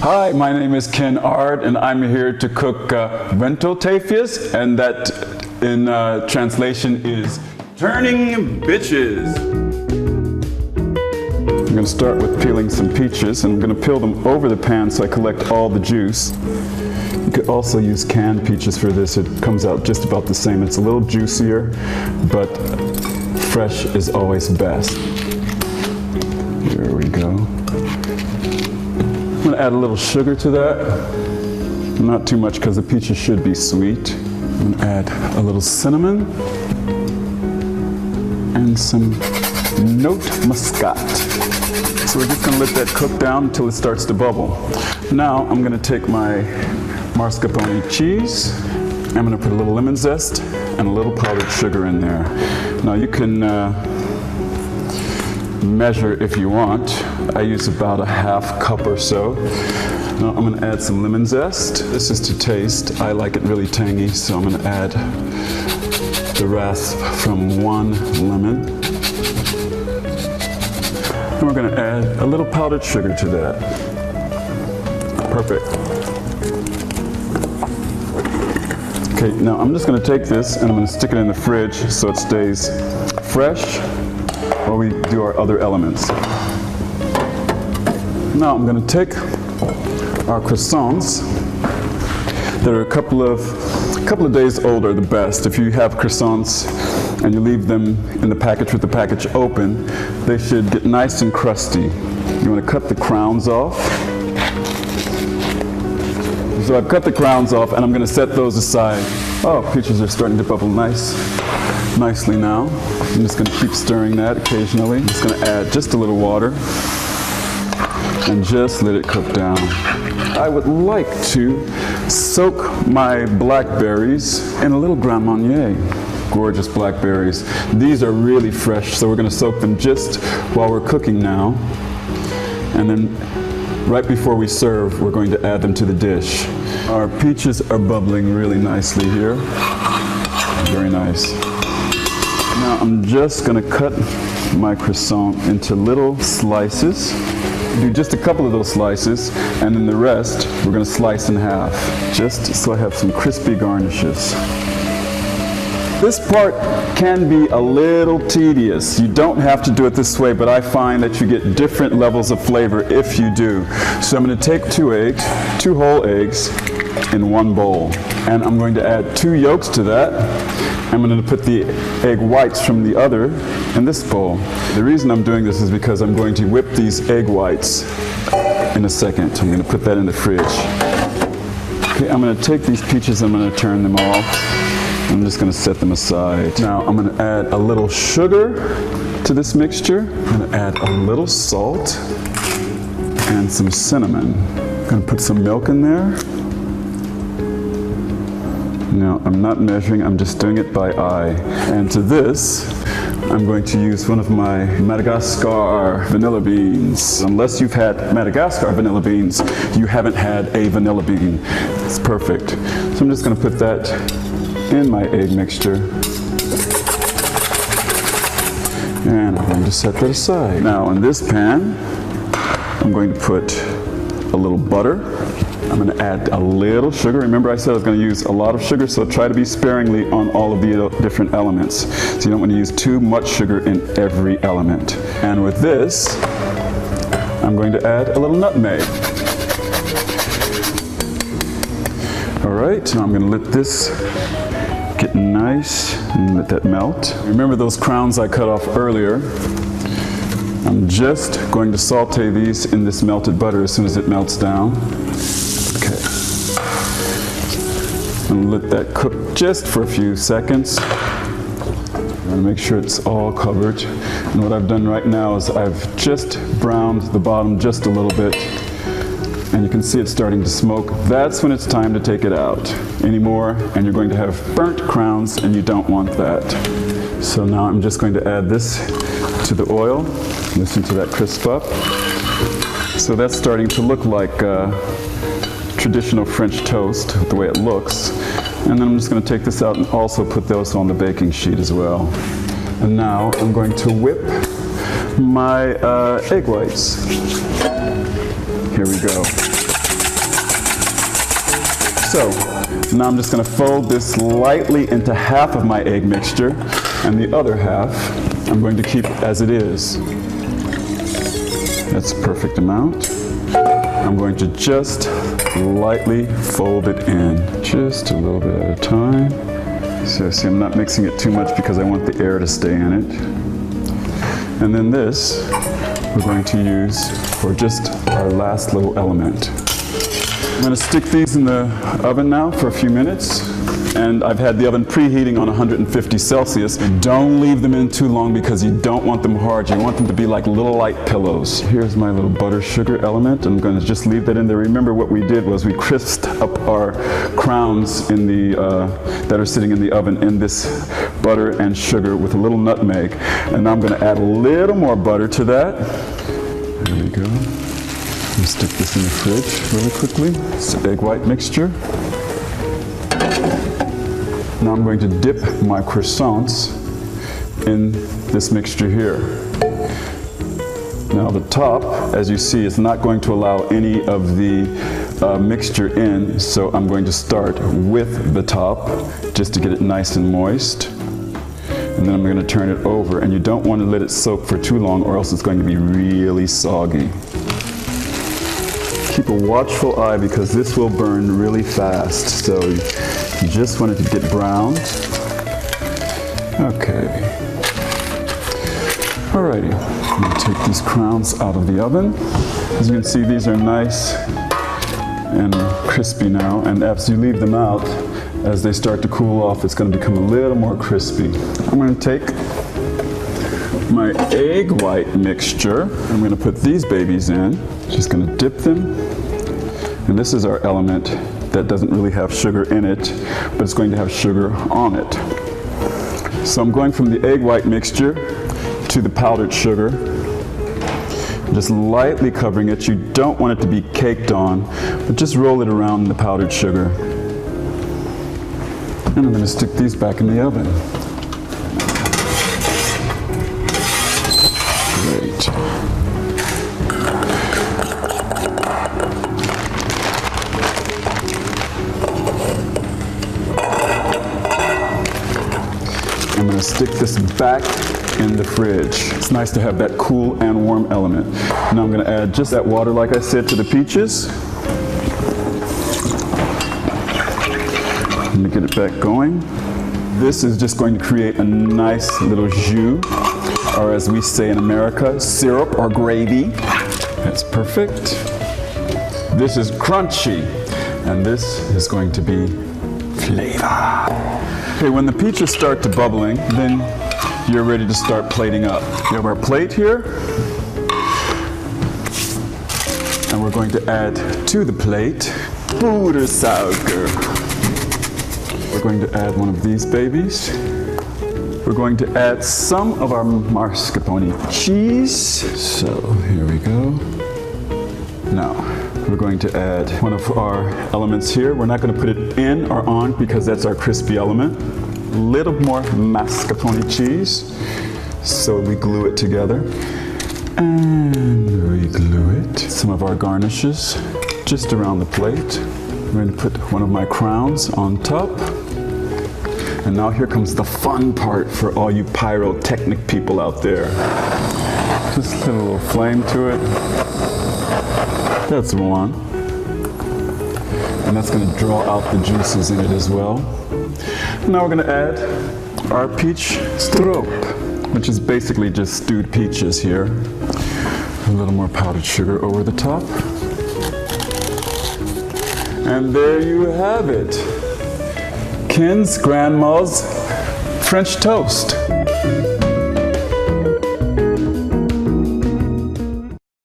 Hi, my name is Ken Ard, and I'm here to cook Wentelteefjes, and that in translation is turning bitches. I'm going to start with peeling some peaches, and I'm going to peel them over the pan so I collect all the juice. You could also use canned peaches for this. It comes out just about the same. It's a little juicier, but fresh is always best. Here we go. I'm going to add a little sugar to that. Not too much because the peaches should be sweet. I'm going to add a little cinnamon and some note muscat. So we're just going to let that cook down until it starts to bubble. Now I'm going to take my mascarpone cheese. I'm going to put a little lemon zest and a little powdered sugar in there. Now you can measure if you want. I use about a ½ cup or so. Now I'm going to add some lemon zest. This is to taste. I like it really tangy, so I'm going to add the rasp from 1 lemon. And we're going to add a little powdered sugar to that. Perfect. Okay, now I'm just going to take this and I'm going to stick it in the fridge so it stays fresh while we do our other elements. Now I'm going to take our croissants that are a couple of days old are the best. If you have croissants and you leave them in the package with the package open, they should get nice and crusty. You want to cut the crowns off. So I've cut the crowns off and I'm going to set those aside. Oh, peaches are starting to bubble nicely now. I'm just going to keep stirring that occasionally. I'm just going to add just a little water and just let it cook down. I would like to soak my blackberries in a little Grand Marnier. Gorgeous blackberries. These are really fresh, so we're going to soak them just while we're cooking now. And then right before we serve, we're going to add them to the dish. Our peaches are bubbling really nicely here. Very nice. Now I'm just going to cut my croissant into little slices. Do just a couple of those slices, and then the rest we're going to slice in half, just so I have some crispy garnishes. This part can be a little tedious. You don't have to do it this way, but I find that you get different levels of flavor if you do. So I'm going to take 2 whole eggs in 1 bowl, and I'm going to add 2 yolks to that. I'm going to put the egg whites from the other in this bowl. The reason I'm doing this is because I'm going to whip these egg whites in a second. I'm going to put that in the fridge. Okay, I'm going to take these peaches, I'm going to turn them off. I'm just going to set them aside. Now I'm going to add a little sugar to this mixture. I'm going to add a little salt and some cinnamon. I'm going to put some milk in there. Now I'm not measuring, I'm just doing it by eye. And to this, I'm going to use one of my Madagascar vanilla beans. Unless you've had Madagascar vanilla beans, you haven't had a vanilla bean. It's perfect. So I'm just going to put that in my egg mixture. And I'm going to set that aside. Now in this pan, I'm going to put a little butter. I'm going to add a little sugar. Remember I said I was going to use a lot of sugar, so try to be sparingly on all of the different elements. So you don't want to use too much sugar in every element. And with this, I'm going to add a little nutmeg. All right, now I'm going to let this get nice and let that melt. Remember those crowns I cut off earlier? I'm just going to saute these in this melted butter as soon as it melts down. Okay. And let that cook just for a few seconds. I'm going to make sure it's all covered. And what I've done right now is I've just browned the bottom just a little bit. And you can see it's starting to smoke. That's when it's time to take it out. Any more, and you're going to have burnt crowns, and you don't want that. So now I'm just going to add this to the oil. Listen to that crisp up. So that's starting to look like traditional French toast, the way it looks. And then I'm just going to take this out and also put those on the baking sheet as well. And now I'm going to whip my egg whites. Here we go. So now I'm just going to fold this lightly into half of my egg mixture, and the other half I'm going to keep as it is. That's the perfect amount. I'm going to just lightly fold it in, just a little bit at a time. So see, I'm not mixing it too much because I want the air to stay in it. And then this we're going to use for just our last little element. I'm going to stick these in the oven now for a few minutes. And I've had the oven preheating on 150 Celsius. Don't leave them in too long because you don't want them hard. You want them to be like little light pillows. Here's my little butter sugar element. I'm going to just leave that in there. Remember what we did was we crisped up our crowns in the, that are sitting in the oven in this butter and sugar with a little nutmeg. And now I'm going to add a little more butter to that. There we go. I'm going to stick this in the fridge really quickly. It's the egg white mixture. Now I'm going to dip my croissants in this mixture here. Now the top, as you see, is not going to allow any of the mixture in, so I'm going to start with the top just to get it nice and moist. And then I'm going to turn it over, and you don't want to let it soak for too long or else it's going to be really soggy. Keep a watchful eye because this will burn really fast, so you just want it to get browned. Okay. Alrighty, I'm going to take these crowns out of the oven. As you can see, these are nice and crispy now, and as you leave them out, as they start to cool off, it's going to become a little more crispy. I'm going to take my egg white mixture. I'm going to put these babies in. Just going to dip them. And this is our element that doesn't really have sugar in it, but it's going to have sugar on it. So I'm going from the egg white mixture to the powdered sugar, just lightly covering it. You don't want it to be caked on, but just roll it around in the powdered sugar. And I'm going to stick these back in the oven. Great. I'm going to stick this back in the fridge. It's nice to have that cool and warm element. Now I'm going to add just that water, like I said, to the peaches. Let me get it back going. This is just going to create a nice little jus, or as we say in America, syrup or gravy. That's perfect. This is crunchy, and this is going to be flavor. Okay, when the peaches start to bubbling, then you're ready to start plating up. We have our plate here, and we're going to add to the plate Pudersuiker. We're going to add one of these babies. We're going to add some of our mascarpone cheese. So here we go. Now, we're going to add one of our elements here. We're not going to put it in or on because that's our crispy element. A little more mascarpone cheese. So we glue it together. And we glue it. Some of our garnishes just around the plate. I'm going to put one of my crowns on top. And now here comes the fun part for all you pyrotechnic people out there. Just put a little flame to it. That's one. And that's going to draw out the juices in it as well. Now we're going to add our peach stroop, which is basically just stewed peaches here. A little more powdered sugar over the top. And there you have it. Ken's grandma's French toast.